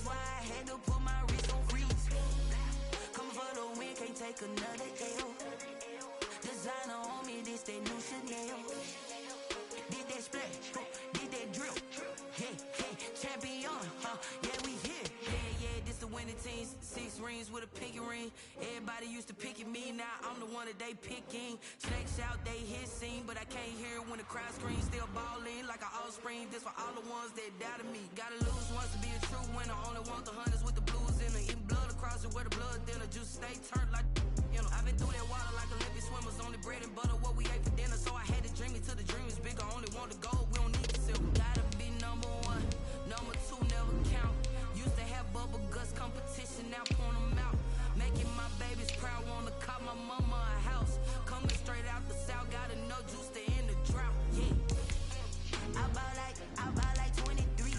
That's why I had to put my wrist on freeze. Come for the win, can't take another L. Designer on me, this that new Chanel. Did that splash, did that drill. Yeah, champion, yeah, we here. Yeah, this the winning team. 6 rings with a pinky ring. Everybody used to pick at me, now I'm the one that they picking. Snakes out, they hit scene, but I can't hear it when the crowd screams. Still ballin' like an offspring. This for all the ones that doubted me. Gotta lose once to be a true winner. Only want the hunters with the blues in it. Eating blood across it where the blood thinner. Just stay turned like, you know. I've been through that water like Olympic swimmers. Only bread and butter, what we ate for dinner. So I had to dream it till the dream is bigger. Only want the gold, we don't need the silver. Gotta be number 1, number 2 never count. Used to have bubble guts competition, now point them out. Making my babies proud, wanna cop my mama a house. Coming straight out the south, got enough juice to end the drought. Yeah, I buy like 23.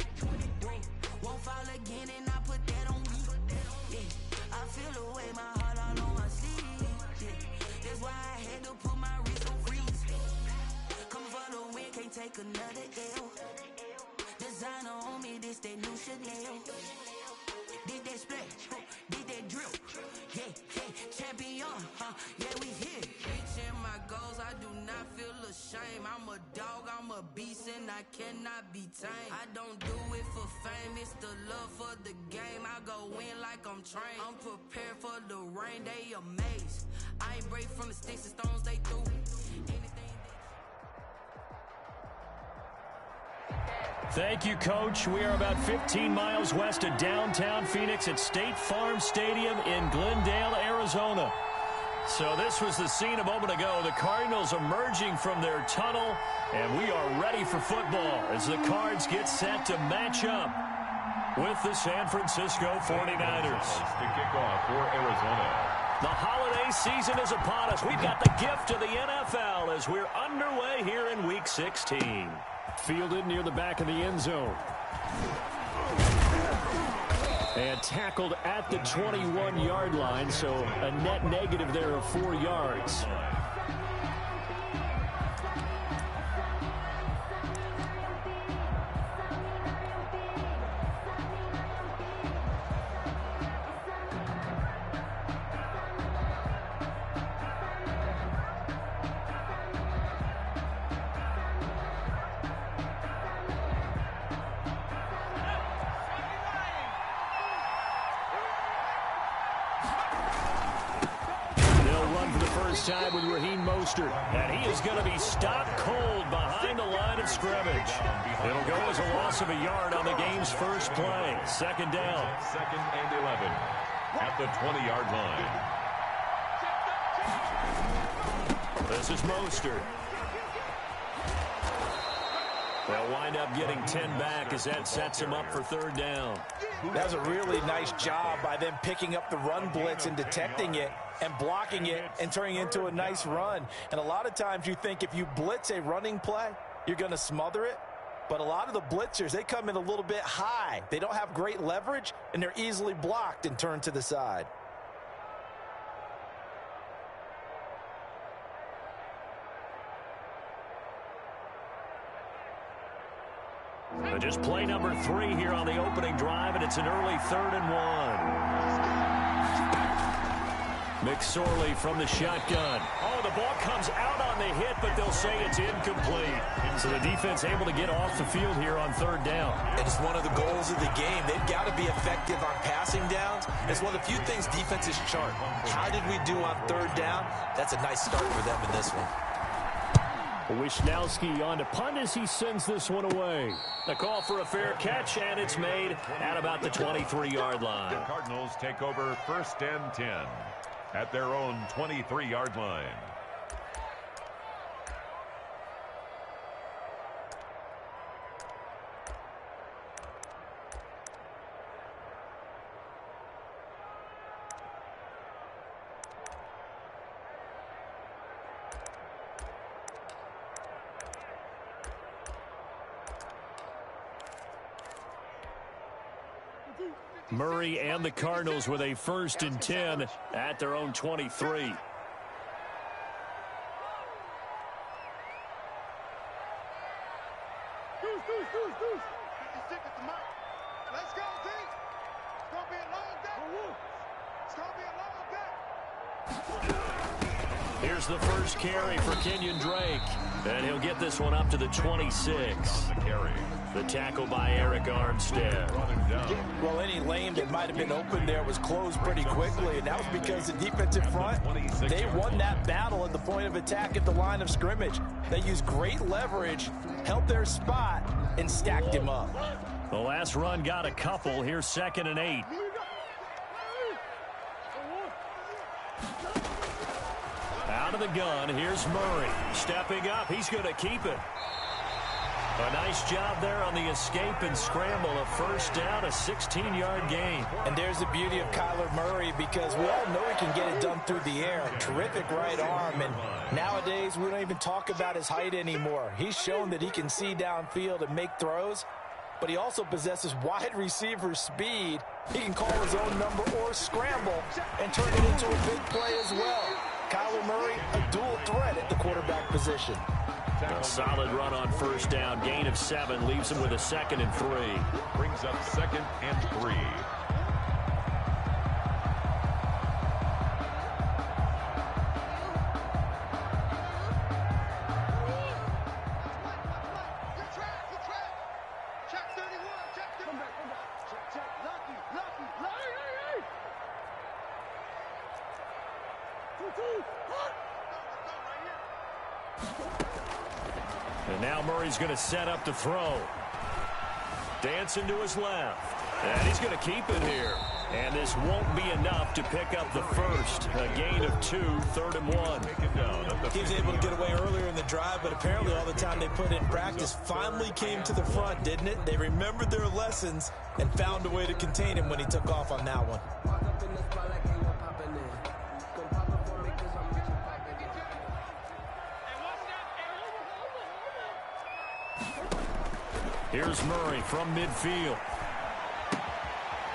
Won't fall again, and I put that on me. Yeah, I feel the way, my heart all on my sleeve. Yeah, that's why I had to put my wrist on freeze. Come for the win, can't take another L. Designer on me, this that new Chanel. Did that splash, did that drill. Yeah, champion, yeah, we here. Reaching my goals, I do not feel ashamed. I'm a dog, I'm a beast, and I cannot be tamed. I don't do it for fame, it's the love for the game. I go in like I'm trained. I'm prepared for the rain, they amazed. I ain't break from the sticks and stones they threw. Thank you, Coach. We are about 15 miles west of downtown Phoenix at State Farm Stadium in Glendale, Arizona. So this was the scene a moment ago. The Cardinals emerging from their tunnel, and we are ready for football as the Cards get set to match up with the San Francisco 49ers. To kick off for Arizona. The holiday season is upon us. We've got the gift of the NFL as we're underway here in Week 16. Fielded near the back of the end zone. And tackled at the 21-yard line, so a net negative there of 4 yards. Time with Raheem Mostert, and he is going to be stopped cold behind the line of scrimmage. It'll go as a loss of a yard on the game's first play. Second down. 2nd and 11 at the 20-yard line. This is Mostert. They'll wind up getting 10 back as that sets him up for 3rd down. That was a really nice job by them picking up the run blitz and detecting it and blocking it and turning it into a nice run. And a lot of times you think if you blitz a running play, you're going to smother it. But a lot of the blitzers, they come in a little bit high. They don't have great leverage, and they're easily blocked and turned to the side. Just play number 3 here on the opening drive, and it's an early 3rd and 1. McSorley from the shotgun. Oh, the ball comes out on the hit, but they'll say it's incomplete. So the defense able to get off the field here on 3rd down. It's one of the goals of the game. They've got to be effective on passing downs. It's one of the few things defenses chart. How did we do on 3rd down? That's a nice start for them in this one. Wisnowski on to punt as he sends this one away. The call for a fair catch, and it's made at about the 23-yard line. The Cardinals take over 1st and 10 at their own 23-yard line. Murray and the Cardinals with a 1st and 10 at their own 23. Here's the first carry for Kenyon Drake, and he'll get this one up to the 26. The tackle by Eric Armstead. Well, any lane that might have been open there was closed pretty quickly, and that was because the defensive front, they won that battle at the point of attack at the line of scrimmage. They used great leverage, held their spot, and stacked him up. The last run got a couple. Here's 2nd and 8. Out of the gun, here's Murray. Stepping up, he's going to keep it. A nice job there on the escape and scramble. A first down, a 16-yard gain. And there's the beauty of Kyler Murray, because we all know he can get it done through the air. Terrific right arm, and nowadays we don't even talk about his height anymore. He's shown that he can see downfield and make throws, but he also possesses wide receiver speed. He can call his own number or scramble and turn it into a big play as well. Kyler Murray, a dual threat at the quarterback position. A solid run on first down. Gain of 7 leaves him with a 2nd and 3. Brings up 2nd and 3. And now Murray's going to set up to throw. Dancing to his left. And he's going to keep it here. And this won't be enough to pick up the first. A gain of 2, 3rd and 1. He was able to get away earlier in the drive, but apparently all the time they put in practice finally came to the front, didn't it? They remembered their lessons and found a way to contain him when he took off on that one. Here's Murray from midfield.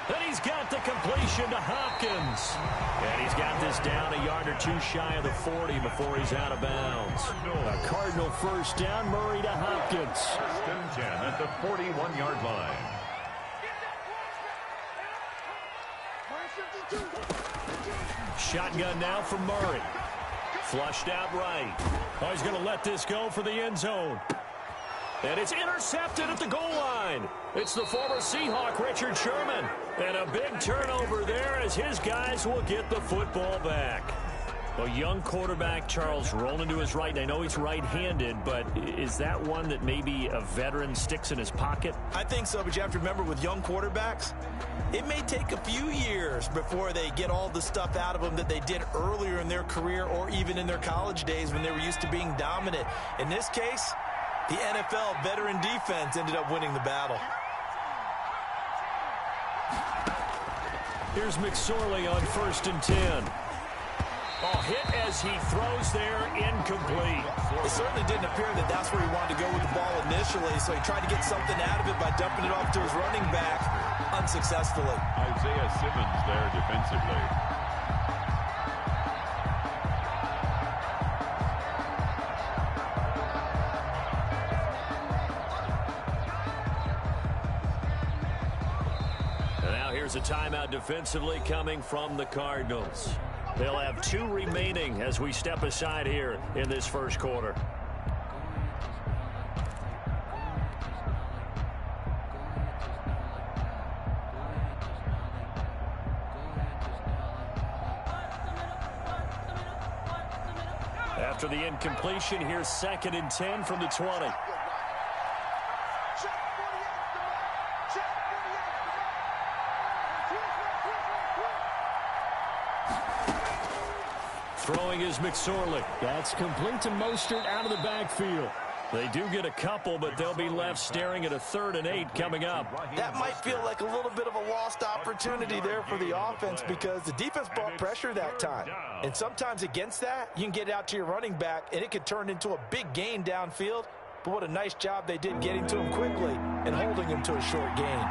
And he's got the completion to Hopkins. And he's got this down a yard or 2 shy of the 40 before he's out of bounds. A Cardinal first down, Murray to Hopkins. 1st and 10 at the 41-yard line. Shotgun now from Murray. Flushed out right. Oh, he's going to let this go for the end zone. And it's intercepted at the goal line. It's the former Seahawk, Richard Sherman. And a big turnover there as his guys will get the football back. A young quarterback, Charles, rolling to his right. And I know he's right-handed, but is that one that maybe a veteran sticks in his pocket? I think so, but you have to remember with young quarterbacks, it may take a few years before they get all the stuff out of them that they did earlier in their career or even in their college days when they were used to being dominant. In this case, the NFL veteran defense ended up winning the battle. Here's McSorley on 1st and 10. Oh, hit as he throws there, incomplete. It certainly didn't appear that that's where he wanted to go with the ball initially, so he tried to get something out of it by dumping it off to his running back unsuccessfully. Isaiah Simmons there defensively. And now here's a timeout defensively coming from the Cardinals. They'll have 2 remaining as we step aside here in this first quarter. After the incompletion, here's 2nd and 10 from the 20. Throwing is McSorley. That's complete to Mostert out of the backfield. They do get a couple, but they'll be left staring at a 3rd and 8 coming up. That might feel like a little bit of a lost opportunity there for the offense because the defense brought pressure that time. And sometimes against that, you can get out to your running back, and it could turn into a big gain downfield. But what a nice job they did getting to him quickly and holding him to a short gain.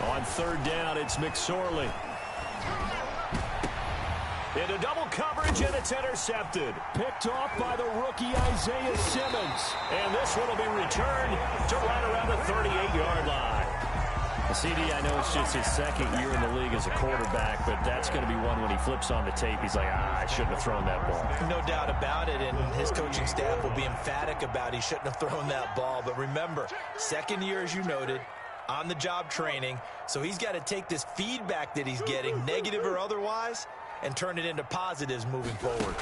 On 3rd down, it's McSorley. Into double coverage, and it's intercepted. Picked off by the rookie Isaiah Simmons. And this one will be returned to right around the 38-yard line. CD, I know it's just his second year in the league as a quarterback, but that's going to be one when he flips on the tape. He's like, I shouldn't have thrown that ball. No doubt about it, and his coaching staff will be emphatic about he shouldn't have thrown that ball. But remember, second year, as you noted, on-the-job training, so he's got to take this feedback that he's getting, negative or otherwise, and turn it into positives moving forward.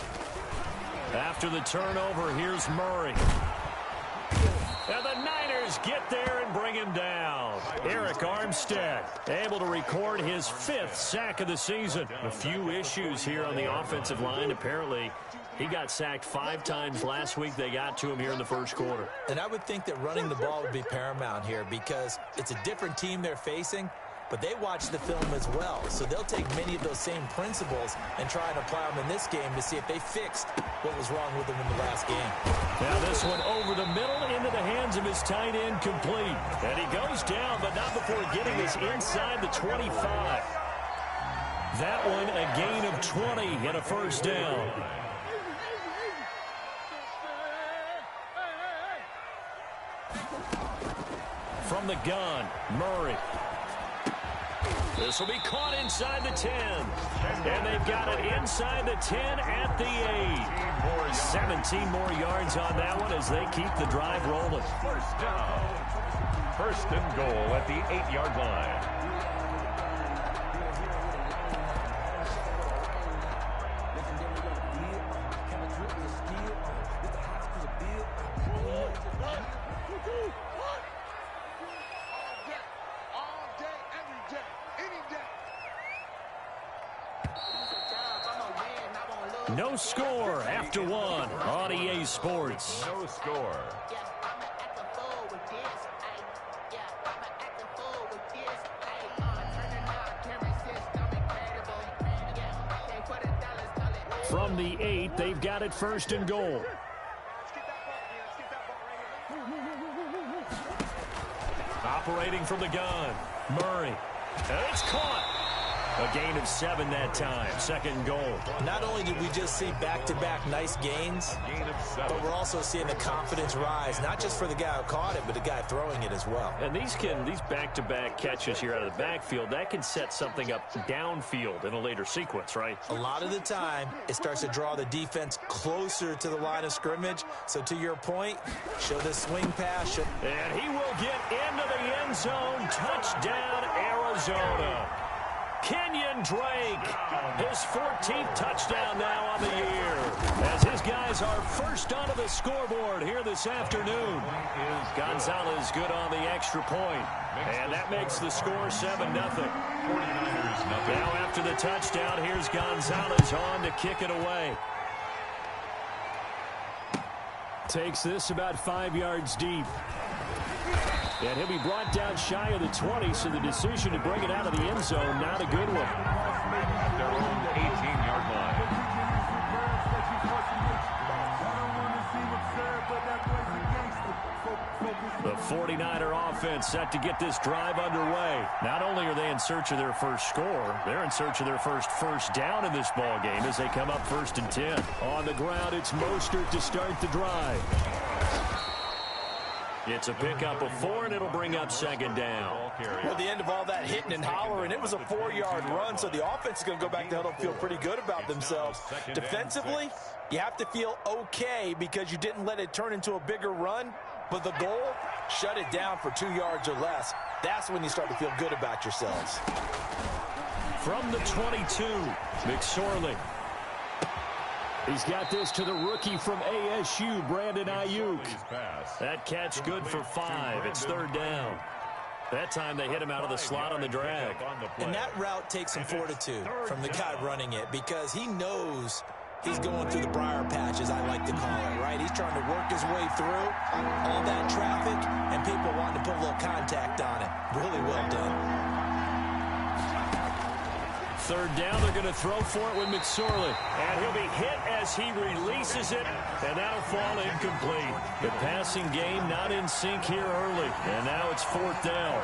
After the turnover, here's Murray. And the Niners get there and bring him down. Eric Armstead able to record his 5th sack of the season. A few issues here on the offensive line. Apparently, he got sacked 5 times last week. They got to him here in the first quarter. And I would think that running the ball would be paramount here because it's a different team they're facing, but they watch the film as well. So they'll take many of those same principles and try and apply them in this game to see if they fixed what was wrong with them in the last game. Now this one over the middle into the hands of his tight end, complete. And he goes down, but not before getting this inside the 25. That one a gain of 20 and a first down. From the gun, Murray. This will be caught inside the 10. And they've got it inside the 10 at the 8. 17 more yards on that one as they keep the drive rolling. First down. First and goal at the 8-yard line. No score after one on EA Sports. No score. From the 8, they've got it first and goal. Operating from the gun, Murray. And it's caught. A gain of 7 that time. Second goal. Not only did we just see back-to-back nice gains, but we're also seeing the confidence rise, not just for the guy who caught it, but the guy throwing it as well. And these back-to-back catches here out of the backfield, that can set something up downfield in a later sequence, right? A lot of the time, it starts to draw the defense closer to the line of scrimmage. So to your point, show this swing pass. And he will get into the end zone. Touchdown, Arizona. Kenyon Drake, his 14th touchdown now on the year, as his guys are first onto the scoreboard here this afternoon. Gonzalez good on the extra point, and that makes the score 7-0. 49ers nothing. Now after the touchdown, here's Gonzalez on to kick it away. Takes this about 5 yards deep. And he'll be brought down shy of the 20, so the decision to bring it out of the end zone, not a good one. At their own 18-yard line. The 49er offense set to get this drive underway. Not only are they in search of their first score, they're in search of their first down in this ball game as they come up 1st and 10. On the ground, it's Mostert to start the drive. It's a pickup of 4, and it'll bring up 2nd down. Well, at the end of all that hitting and hollering, it was a 4-yard run, so the offense is going to go back to huddle and feel pretty good about themselves. Defensively, you have to feel okay because you didn't let it turn into a bigger run, but the goal, shut it down for 2 yards or less. That's when you start to feel good about yourselves. From the 22, McSorley. He's got this to the rookie from ASU, Brandon Ayuk. That catch good for 5. It's 3rd down. That time they hit him out of the slot on the drag. And that route takes some fortitude from the guy running it because he knows he's going through the briar patch, as I like to call it, right? He's trying to work his way through all that traffic and people wanting to put a little contact on it. Really well done. 3rd down, they're going to throw for it with McSorley. And he'll be hit as he releases it, and that'll fall incomplete. The passing game not in sync here early, and now it's 4th down.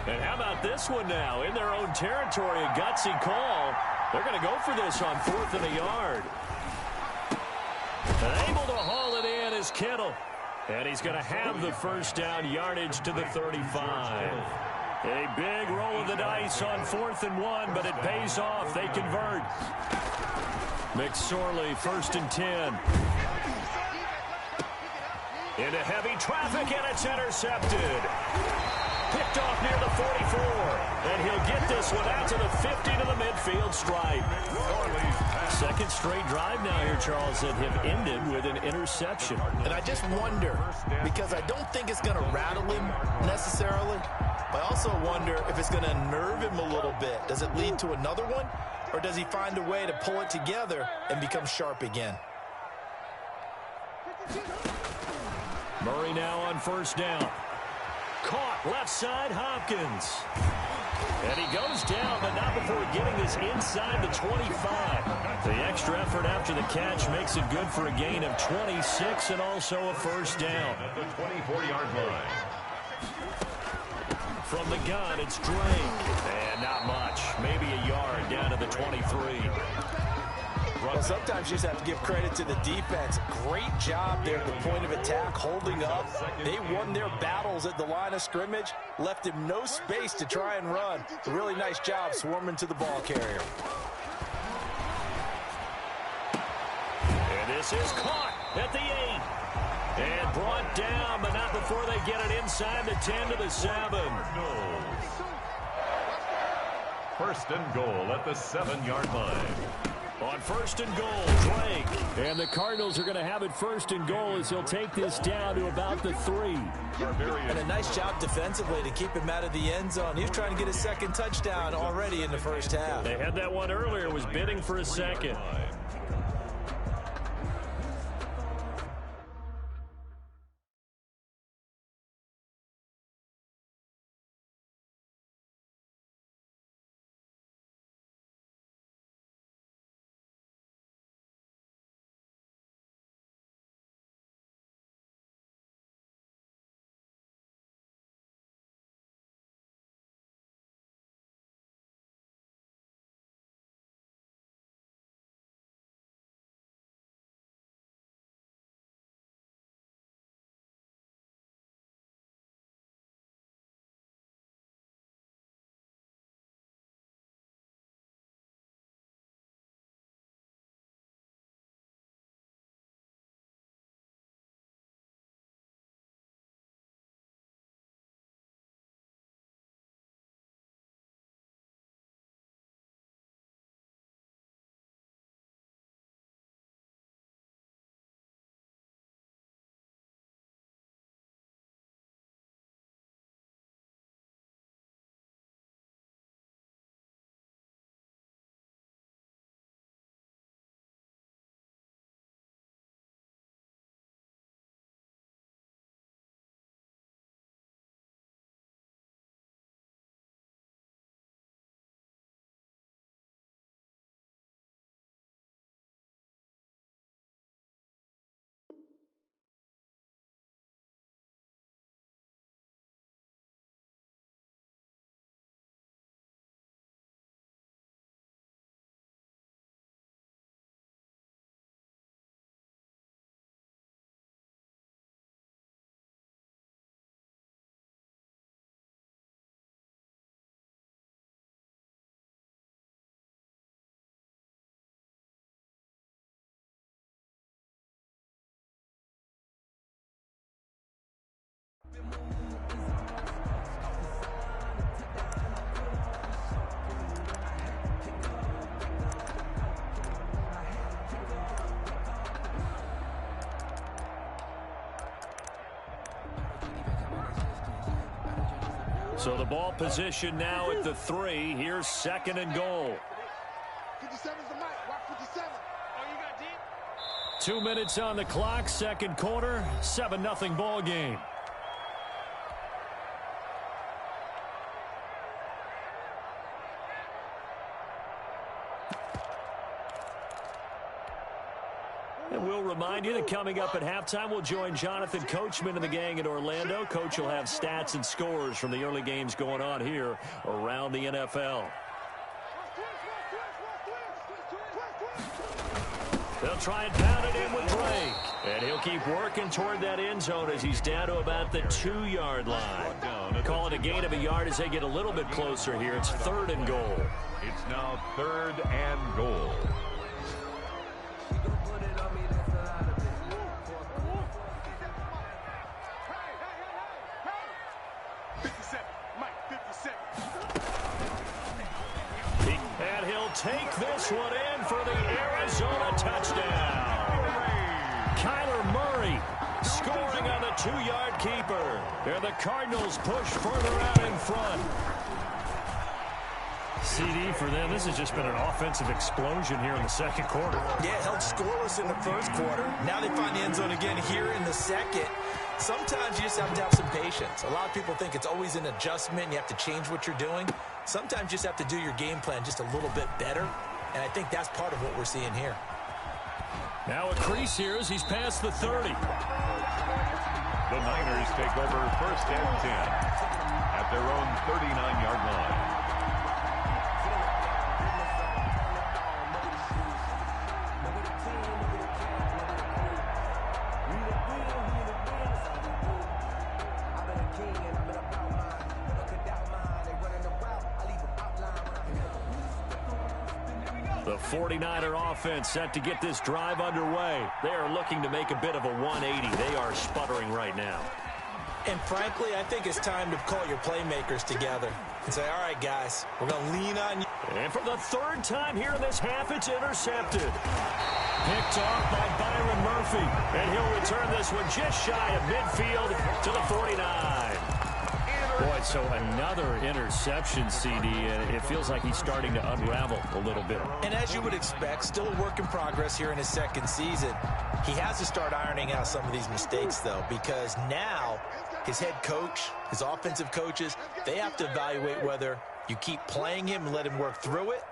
And how about this one now? In their own territory, a gutsy call. They're going to go for this on 4th and a yard. And able to haul it in is Kittle. And he's going to have the first down yardage to the 35. A big roll of the dice on 4th and 1, but it pays off. They convert. McSorley, 1st and 10. Into heavy traffic, and it's intercepted. Picked off near the 44. And he'll get this one out to the 50 to the midfield stripe. Second straight drive now here, Charles, that have ended with an interception. And I just wonder, because I don't think it's going to rattle him necessarily, but I also wonder if it's going to unnerve him a little bit. Does it lead to another one, or does he find a way to pull it together and become sharp again? Murray now on first down. Caught left side, Hopkins. And he goes down, but not before getting this inside the 25. The extra effort after the catch makes it good for a gain of 26 and also a first down. At the 24-yard line. From the gun, it's Drake. And not much. Maybe a yard down to the 23. Well, sometimes you just have to give credit to the defense. Great job there at the point of attack, holding up. They won their battles at the line of scrimmage, left him no space to try and run. A really nice job swarming to the ball carrier. And this is caught at the 8. And brought down, but not before they get it inside the 10 to the 7. First and goal at the 7-yard line. On first and goal, Drake. And the Cardinals are going to have it first and goal as he'll take this down to about the 3. And a nice job defensively to keep him out of the end zone. He was trying to get his second touchdown already in the first half. They had that one earlier, was bidding for a second. So the ball position now at the 3. Here's second and goal. 57's the mic. Watch 57. Oh, you got deep? 2 minutes on the clock, second quarter, 7-0 ball game. And we'll remind you that coming up at halftime, we'll join Jonathan Coachman and the gang in Orlando. Coach will have stats and scores from the early games going on here around the NFL. They'll try and pound it in with Drake. And he'll keep working toward that end zone as he's down to about the 2-yard line. Call it a gain of a yard as they get a little bit closer here. It's 3rd and goal. It's now 3rd and goal. And he'll take this one in for the Arizona touchdown. Kyler Murray scoring on the 2-yard keeper. And the Cardinals push further out in front. CD for them. This has just been an offensive explosion here in the second quarter. Yeah, held scoreless in the first quarter. Now they find the end zone again here in the second. Sometimes you just have to have some patience. A lot of people think it's always an adjustment. You have to change what you're doing. Sometimes you just have to do your game plan just a little bit better. And I think that's part of what we're seeing here. Now a crease here as he's past the 30. The Niners take over 1st and 10 at their own 39-yard line. The 49er offense set to get this drive underway. They are looking to make a bit of a 180. They are sputtering right now. And frankly, I think it's time to call your playmakers together and say, all right, guys, we're going to lean on you. And for the 3rd time here in this half, it's intercepted. Picked off by Byron Murphy. And he'll return this one just shy of midfield to the 49. Boy, so another interception, CD, and it feels like he's starting to unravel a little bit. And as you would expect, still a work in progress here in his second season. He has to start ironing out some of these mistakes, though, because now his head coach, his offensive coaches, they have to evaluate whether you keep playing him and let him work through it,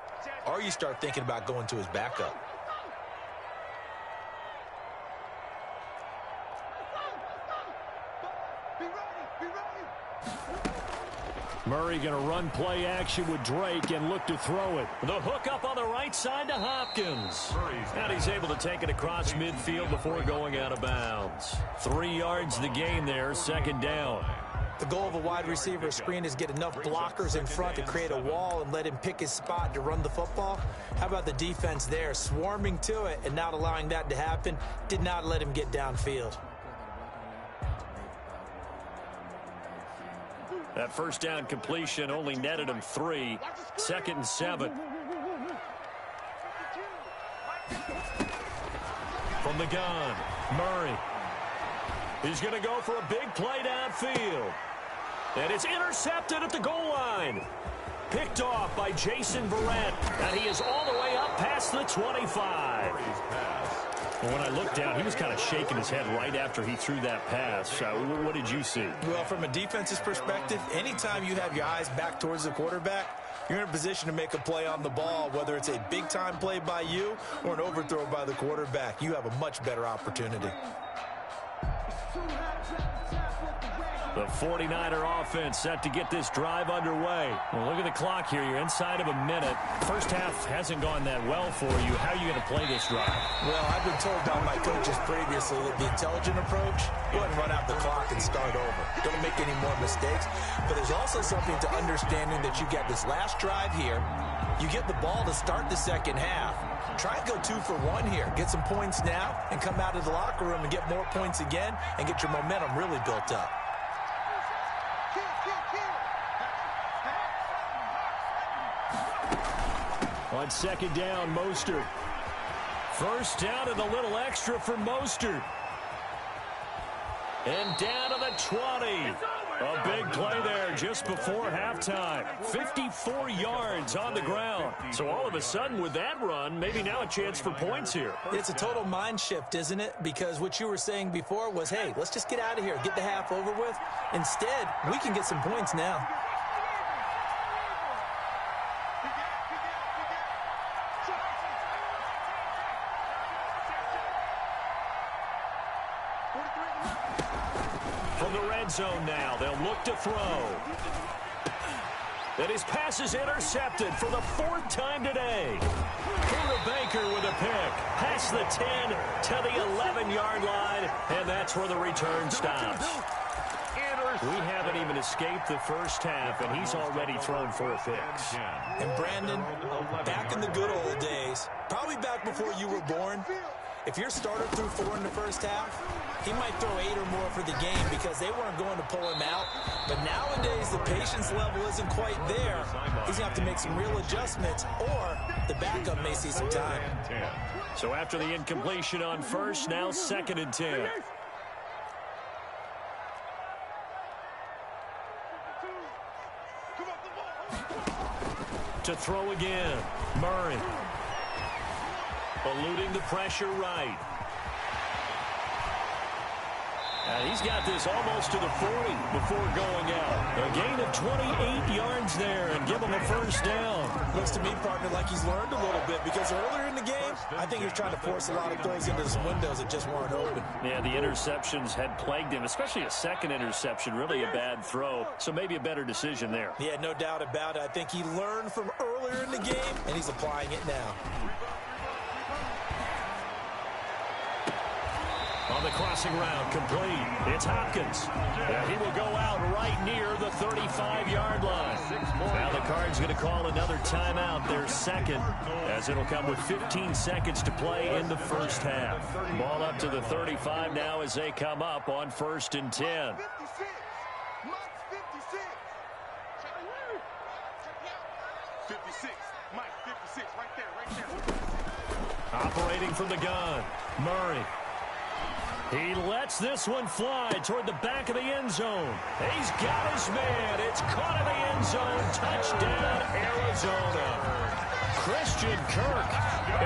or you start thinking about going to his backup. Murray going to run play action with Drake and look to throw it. The hook up on the right side to Hopkins. And he's able to take it across midfield before going out of bounds. 3 yards the gain there, 2nd down. The goal of a wide receiver screen is get enough blockers in front to create a wall and let him pick his spot to run the football. How about the defense there, swarming to it and not allowing that to happen? Did not let him get downfield. That 1st down completion only netted him 3. 2nd and 7. From the gun, Murray. He's going to go for a big play downfield. And it's intercepted at the goal line. Picked off by Jason Verrett. And he is all the way up past the 25. Well, when I looked down, he was kind of shaking his head right after he threw that pass. What did you see? Well, from a defense's perspective, anytime you have your eyes back towards the quarterback, you're in a position to make a play on the ball, whether it's a big-time play by you or an overthrow by the quarterback. You have a much better opportunity. The 49er offense set to get this drive underway. Well, look at the clock here. You're inside of a minute. First half hasn't gone that well for you. How are you going to play this drive? Well, I've been told by my coaches previously that the intelligent approach, go ahead and run out the clock and start over. Don't make any more mistakes. But there's also something to understanding that you get this last drive here. You get the ball to start the second half. Try and go 2 for 1 here. Get some points now and come out of the locker room and get more points again and get your momentum really built up. On 2nd down, Mostert. 1st down and a little extra for Mostert. And down to the 20. A big play there just before halftime. 54 yards on the ground. So all of a sudden with that run, maybe now a chance for points here. It's a total mind shift, isn't it? Because what you were saying before was, hey, let's just get out of here, get the half over with. Instead, we can get some points now. From the red zone now, they'll look to throw. And his pass is intercepted for the 4th time today. Porter Baker with a pick. Past the 10 to the 11-yard line, and that's where the return stops. We haven't even escaped the first half, and he's already thrown 4 picks. And Brandon, back in the good old days, probably back before you were born, if your starter threw 4 in the first half, he might throw 8 or more for the game because they weren't going to pull him out. But nowadays, the patience level isn't quite there. He's going to have to make some real adjustments, or the backup may see some time. So after the incompletion on first, now 2nd and 10. To throw again, Murray. Eluding the pressure right. And he's got this almost to the 40 before going out. A gain of 28 yards there and give him a first down. Looks to me, partner, like he's learned a little bit because earlier in the game, I think he was trying to force a lot of throws into some windows that just weren't open. Yeah, the interceptions had plagued him, especially a second interception, really a bad throw. So maybe a better decision there. Yeah, no doubt about it. I think he learned from earlier in the game, and he's applying it now. On the crossing route, complete. It's Hopkins. And he will go out right near the 35-yard line. Now the Cards going to call another timeout, their second, as it'll come with 15 seconds to play in the first half. Ball up to the 35 now as they come up on 1st and 10. 56. Mike, 56, right there. Operating from the gun, Murray. He lets this one fly toward the back of the end zone. He's got his man. It's caught in the end zone. Touchdown, Arizona. Christian Kirk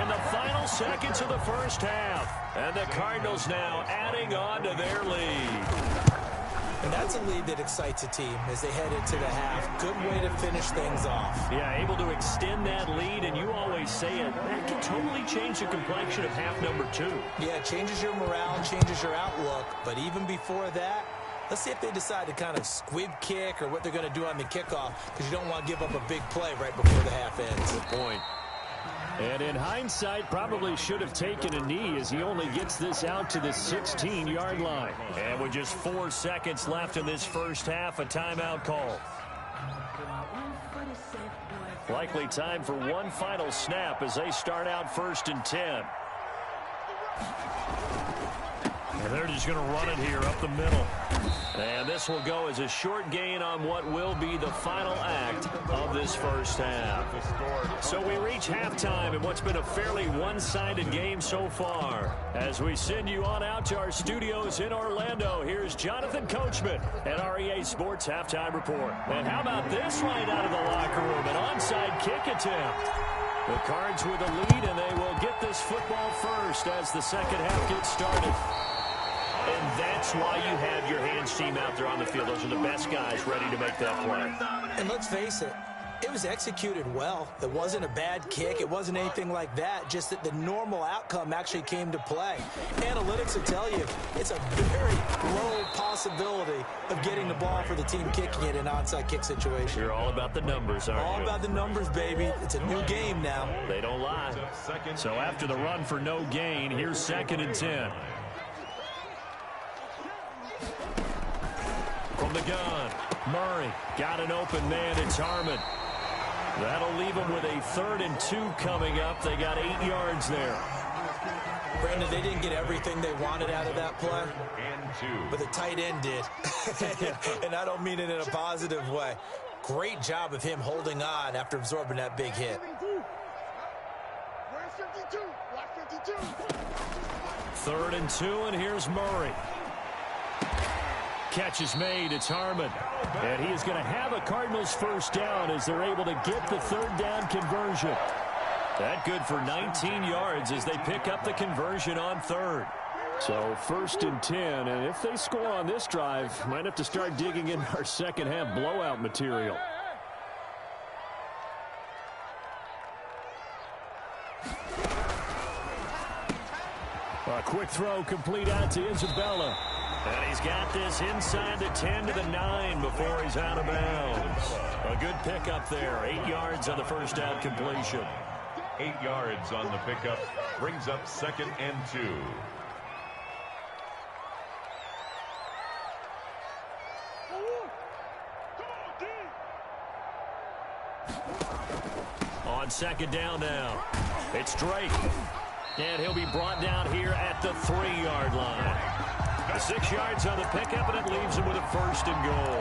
in the final seconds of the first half. And the Cardinals now adding on to their lead. And that's a lead that excites a team as they head into the half. Good way to finish things off. Yeah, able to extend that lead, and you always say it, that can totally change the complexion of half number 2. Yeah, it changes your morale, changes your outlook. But even before that, let's see if they decide to kind of squib kick or what they're going to do on the kickoff, because you don't want to give up a big play right before the half ends. Good point. And in hindsight, probably should have taken a knee as he only gets this out to the 16-yard line. And with just 4 seconds left in this first half, a timeout call. Likely time for one final snap as they start out 1st and 10. And they're just going to run it here up the middle. And this will go as a short gain on what will be the final act of this first half. So we reach halftime in what's been a fairly one-sided game so far. As we send you on out to our studios in Orlando, here's Jonathan Coachman at REA Sports Halftime Report. And how about this right out of the locker room? An onside kick attempt. The Cards with a lead, and they will get this football first as the second half gets started. And that's why you have your hands team out there on the field. Those are the best guys ready to make that play. And let's face it, it was executed well. It wasn't a bad kick. It wasn't anything like that. Just that the normal outcome actually came to play. Analytics will tell you it's a very low possibility of getting the ball for the team kicking it in an onside kick situation. You're all about the numbers, aren't you? All about the numbers, baby. It's a new game now. They don't lie. So after the run for no gain, here's 2nd and 10. From the gun, Murray got an open man. It's Harmon. That'll leave them with a 3rd and 2 coming up. They got 8 yards there. Brandon, they didn't get everything they wanted out of that play, but the tight end did. And I don't mean it in a positive way. Great job of him holding on after absorbing that big hit. 3rd and 2, and here's Murray. Catch is made. It's Harmon. And he is going to have a Cardinals first down as they're able to get the 3rd down conversion. That good for 19 yards as they pick up the conversion on 3rd. So 1st and 10, and if they score on this drive, might have to start digging in our second half blowout material. A quick throw complete out to Isabella. And he's got this inside the 10 to the 9 before he's out of bounds. A good pickup there. 8 yards on the first down completion. 8 yards on the pickup. Brings up 2nd and 2. On 2nd down now, it's Drake. And he'll be brought down here at the 3-yard line. 6 yards on the pickup, and it leaves him with a 1st and goal.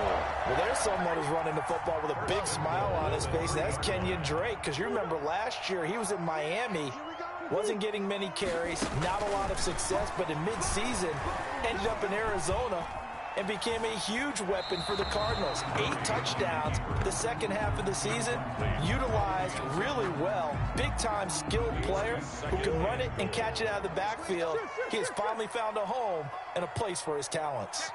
Well, there's someone who's running the football with a big smile on his face, and that's Kenyon Drake, because you remember last year he was in Miami, wasn't getting many carries, not a lot of success, but in midseason ended up in Arizona and became a huge weapon for the Cardinals. 8 touchdowns the second half of the season, utilized really well. Big-time skilled player who can run it and catch it out of the backfield. He has finally found a home and a place for his talents.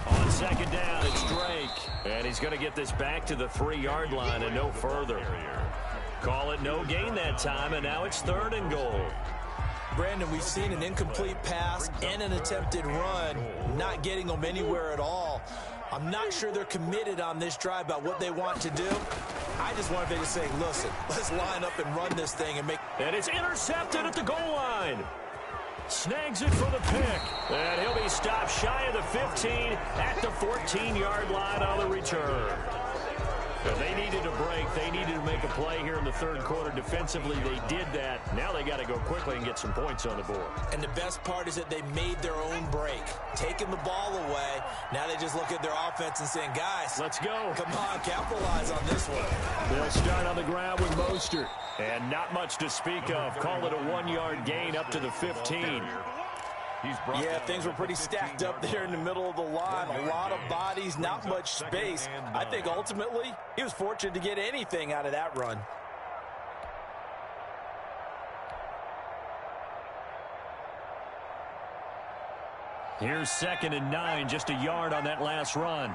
On 2nd down, it's Drake. And he's going to get this back to the 3-yard line and no further. Call it no gain that time, and now it's 3rd and goal. Brandon, we've seen an incomplete pass and an attempted run, not getting them anywhere at all. I'm not sure they're committed on this drive about what they want to do. I just wanted to say, listen, let's line up and run this thing and make... And it's intercepted at the goal line. Snags it for the pick. And he'll be stopped shy of the 15 at the 14-yard line on the return. If they needed a break, they needed to make a play here in the 3rd quarter. Defensively, they did that. Now they got to go quickly and get some points on the board. And the best part is that they made their own break, taking the ball away. Now they just look at their offense and saying, guys, let's go. Come on, capitalize on this one. They'll start on the ground with Mostert. And not much to speak of. Call it a 1-yard gain up to the 15. Yeah, things were pretty stacked up there in the middle of the line. A lot of bodies, not much space. I think ultimately he was fortunate to get anything out of that run. Here's 2nd and 9, just a yard on that last run.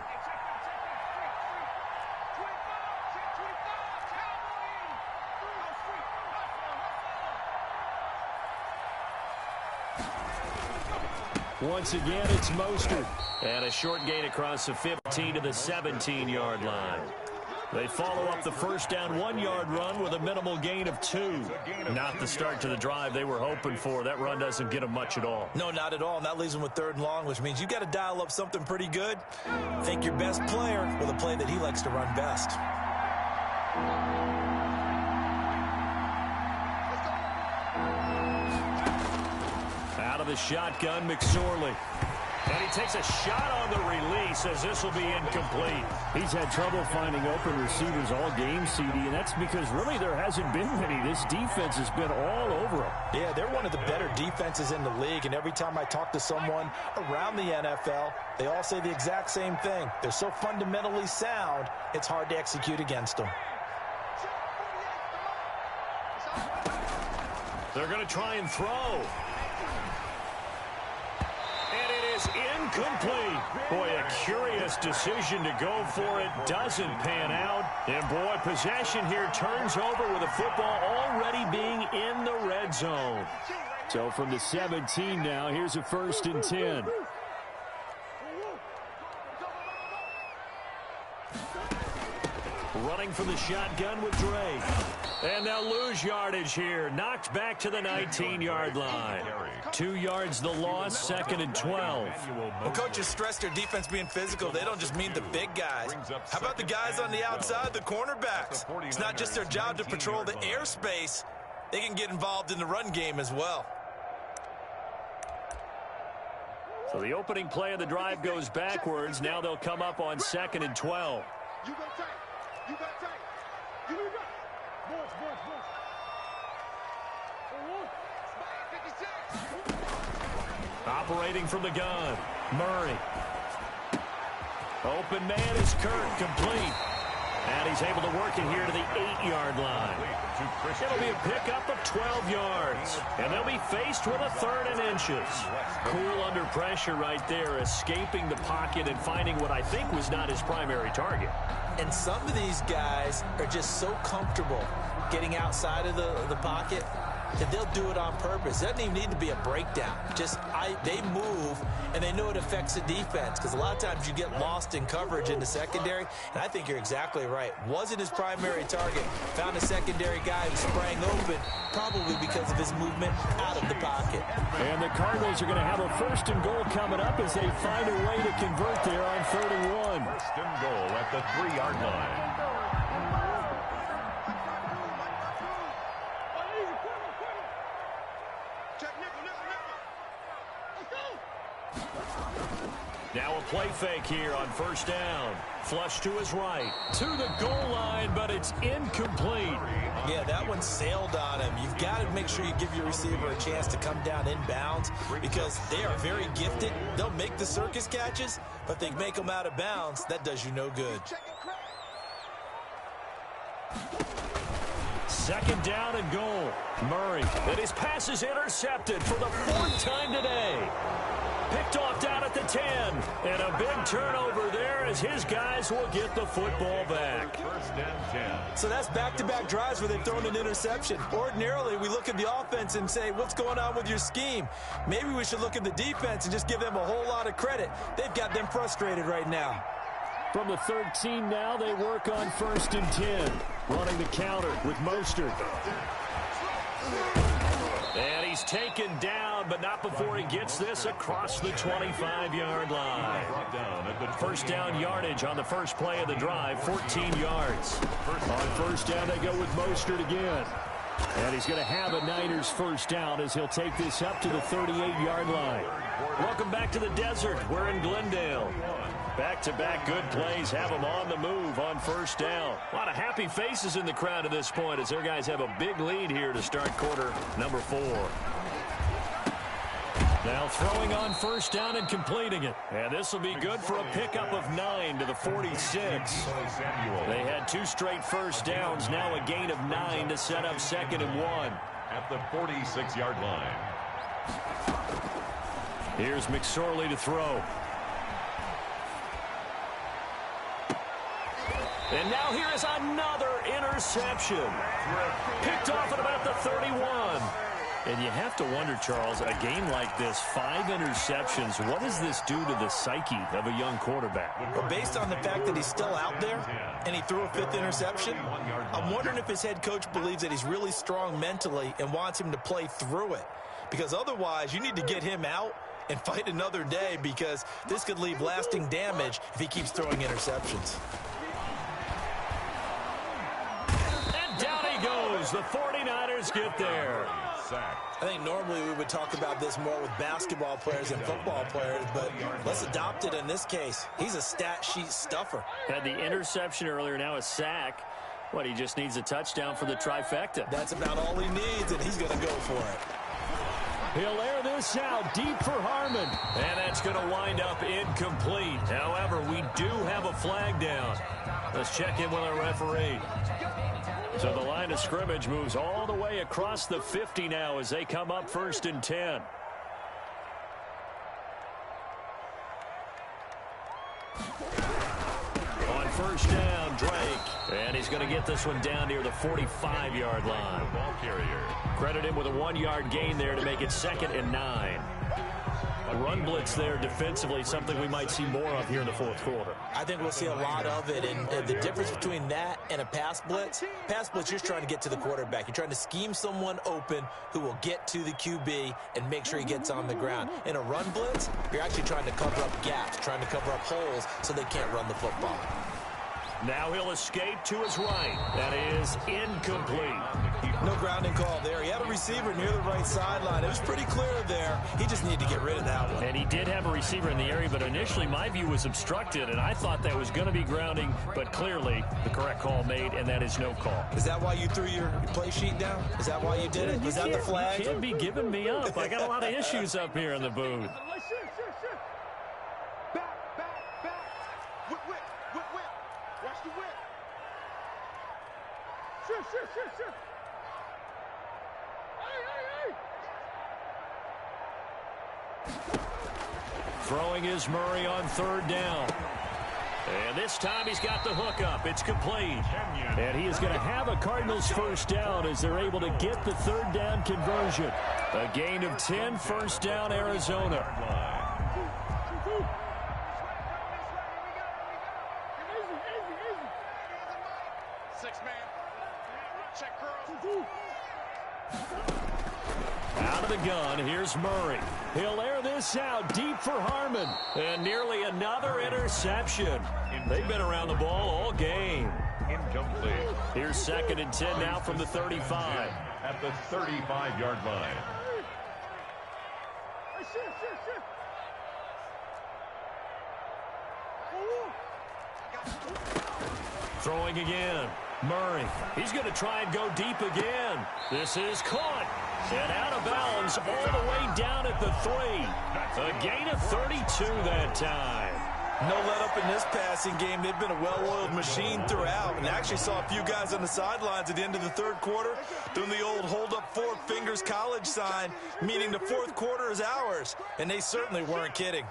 Once again, it's Mostert. And a short gain across the 15 to the 17-yard line. They follow up the first down 1-yard run with a minimal gain of 2. Not the start to the drive they were hoping for. That run doesn't get them much at all. No, not at all. And that leaves them with 3rd and long, which means you got to dial up something pretty good. Think your best player with a play that he likes to run best. Out of the shotgun, McSorley. And he takes a shot on the release as this will be incomplete. He's had trouble finding open receivers all game, CD, and that's because really there hasn't been many. This defense has been all over him. Yeah, they're one of the better defenses in the league, and every time I talk to someone around the NFL, they all say the exact same thing. They're so fundamentally sound, it's hard to execute against them. They're going to try and throw. Incomplete. Boy, a curious decision to go for it. Doesn't pan out. And boy, possession here turns over with the football already being in the red zone. So from the 17 now, here's a 1st and 10. Running from the shotgun with Drake. And they'll lose yardage here. Knocked back to the 19-yard line. 2 yards the loss, 2nd and 12. Well, coaches stress their defense being physical. They don't just mean the big guys. How about the guys on the outside, the cornerbacks? It's not just their job to patrol the airspace. They can get involved in the run game as well. So the opening play of the drive goes backwards. Now they'll come up on 2nd and 12. You go tight. You got tight. You got boys. Operating from the gun, Murray. Open man is Kirk, complete. And he's able to work it here to the 8-yard line. It'll be a pickup of 12 yards. And they'll be faced with a 3rd and inches. Cool under pressure right there, escaping the pocket and finding what I think was not his primary target. And some of these guys are just so comfortable getting outside of the pocket that they'll do it on purpose. It doesn't even need to be a breakdown. They move, and they know it affects the defense, because a lot of times you get lost in coverage in the secondary, and I think you're exactly right. Wasn't his primary target. Found a secondary guy who sprang open, probably because of his movement out of the pocket. And the Cardinals are going to have a 1st and goal coming up as they find a way to convert there on 3rd and 1. 1st and goal at the 3-yard line. Now a play fake here on 1st down. Flush to his right. To the goal line, but it's incomplete. Yeah, that one sailed on him. You've got to make sure you give your receiver a chance to come down inbounds, because they are very gifted. They'll make the circus catches, but they make them out of bounds. That does you no good. 2nd down and goal. Murray. And his pass is intercepted for the 4th time today. Picked off down at the 10. And a big turnover there as his guys will get the football back. 1st and 10. So that's back-to-back drives where they've thrown an interception. Ordinarily, we look at the offense and say, what's going on with your scheme? Maybe we should look at the defense and just give them a whole lot of credit. They've got them frustrated right now. From the 13 now, they work on 1st and 10. Running the counter with Mostert. And he's taken down, but not before he gets this across the 25-yard line. 1st down yardage on the first play of the drive, 14 yards. On 1st down, they go with Mostert again. And he's going to have a Niners 1st down as he'll take this up to the 38-yard line. Welcome back to the desert. We're in Glendale. Back-to-back good plays have them on the move on 1st down. A lot of happy faces in the crowd at this point as their guys have a big lead here to start quarter number 4. Now throwing on 1st down and completing it. And this will be good for a pickup of 9 to the 46. They had 2 straight 1st downs, now a gain of 9 to set up 2nd and 1. At the 46-yard line. Here's McSorley to throw. And now here is another interception. Picked off at about the 31. And you have to wonder, Charles, a game like this, 5 interceptions, what does this do to the psyche of a young quarterback? Well, based on the fact that he's still out there and he threw a 5th interception, I'm wondering if his head coach believes that he's really strong mentally and wants him to play through it. Because otherwise, you need to get him out and fight another day, because this could leave lasting damage if he keeps throwing interceptions. And down he goes. The 49ers get there. I think normally we would talk about this more with basketball players and football players, but let's adopt it in this case. He's a stat sheet stuffer. Had the interception earlier, now a sack. What, he just needs a touchdown for the trifecta. That's about all he needs, and he's going to go for it. He'll air this out deep for Harmon. And that's going to wind up incomplete. However, we do have a flag down. Let's check in with our referee. So the line of scrimmage moves all the way across the 50 now as they come up 1st and 10. On 1st down, Drake. And he's going to get this one down near the 45-yard line. Ball carrier. Credit him with a 1-yard gain there to make it 2nd and 9. A run blitz there defensively, something we might see more of here in the 4th quarter. I think we'll see a lot of it, and the difference between that and a pass blitz, you're just trying to get to the quarterback. You're trying to scheme someone open who will get to the QB and make sure he gets on the ground. In a run blitz, you're actually trying to cover up gaps, trying to cover up holes so they can't run the football. Now he'll escape to his right. That is incomplete. No grounding call there. He had a receiver near the right sideline. It was pretty clear there. He just needed to get rid of that one. And he did have a receiver in the area, but initially my view was obstructed, and I thought that was going to be grounding, but clearly the correct call made, and that is no call. Is that why you threw your play sheet down? Is that why you did it? Was that the flag? You can't be giving me up. I got a lot of issues up here in the booth. Watch the whip. Throwing is Murray on 3rd down. And this time he's got the hook up. It's complete. And he is going to have a Cardinals first down as they're able to get the 3rd down conversion. A gain of 10, 1st down, Arizona. Out of the gun, here's Murray. He'll air this out deep for Harmon. And nearly another interception. They've been around the ball all game. Incomplete. Here's 2nd and 10 now from the 35. At the 35-yard line. Throwing again. Murray. He's going to try and go deep again. This is caught. And out of bounds all the way down at the 3. A gain of 32 that time. No let up in this passing game. They've been a well-oiled machine throughout. And actually saw a few guys on the sidelines at the end of the 3rd quarter doing the old hold up 4 fingers college sign, meaning the 4th quarter is ours. And they certainly weren't kidding.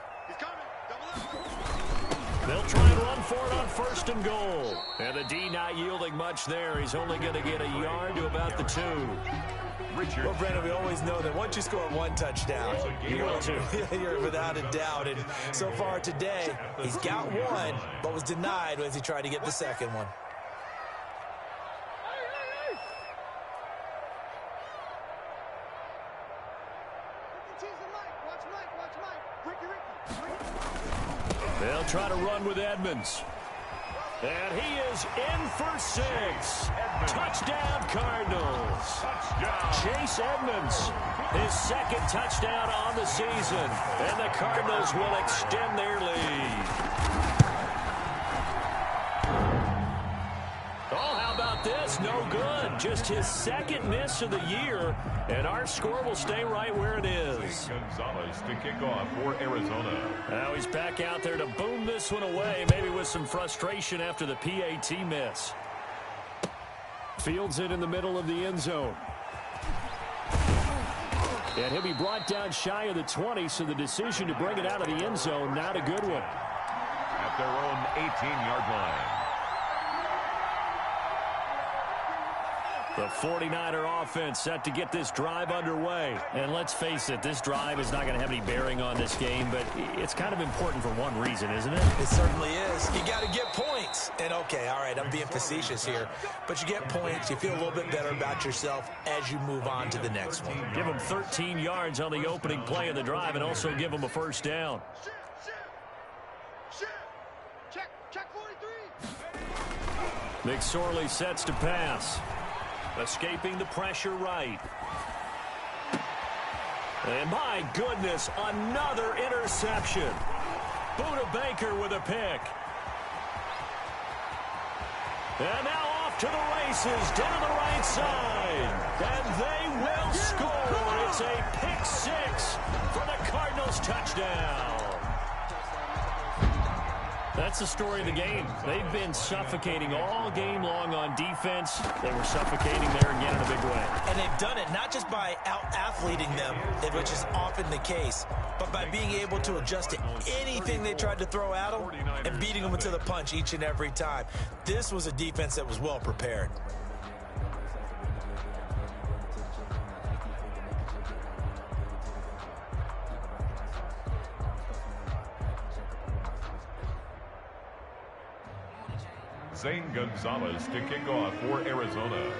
They'll try and run for it on 1st and goal. And the D not yielding much there. He's only going to get a yard to about the 2. Well, Brandon, we always know that once you score 1 touchdown, you're without a doubt. And so far today, he's got 1, but was denied as he tried to get the 2nd one. They'll try to run with Edmonds. And he is in for 6. Touchdown, Cardinals. Chase Edmonds, his 2nd touchdown on the season. And the Cardinals will extend their lead. Oh, how about this? No good. Just his 2nd miss of the year. And our score will stay right where it is. Gonzalez to kick off for Arizona. Now he's back out there to boom this one away, maybe with some frustration after the PAT miss. Fields it in the middle of the end zone. And he'll be brought down shy of the 20, so the decision to bring it out of the end zone, not a good one. At their own 18-yard line. The 49er offense set to get this drive underway. And let's face it, this drive is not going to have any bearing on this game, but it's kind of important for one reason, isn't it? It certainly is. You got to get points. And okay, all right, I'm being facetious here, but you get points, you feel a little bit better about yourself as you move on to the next one. Give them 13 yards on the opening play of the drive and also give them a first down. Check 43. McSorley sets to pass. Escaping the pressure right. And my goodness, another interception. Buda Baker with a pick. And now off to the races down the right side. And they will score. It's a pick 6 for the Cardinals touchdown. That's the story of the game. They've been suffocating all game long on defense. They were suffocating there again in a big way. And they've done it not just by out-athleting them, which is often the case, but by being able to adjust to anything they tried to throw at them and beating them into the punch each and every time. This was a defense that was well prepared. Zane Gonzalez to kick off for Arizona.